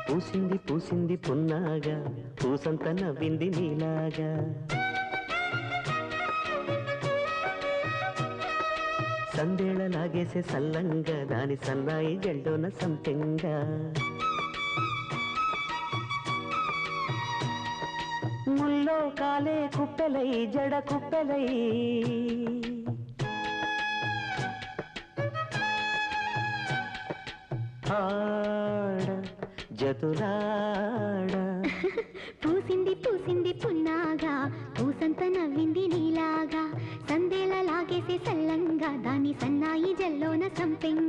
పూసింది పూసింది పున్నాగా పూసంత నవ్వింది నీలాగా సందేళ లాగేసే సల్లంగా దాని సన్నాయి జెండోన సంపెంగా ముల్లో కాలే కుప్పెలై జడ కుప్పెలై ఆడ జతులాడ పూసింది పూసింది పున్నాగా పూసంత నవ్వింది నీలాగా సందేళ లాగేసే సల్లంగా దాని సన్నాయి జల్లోన సంపెంగా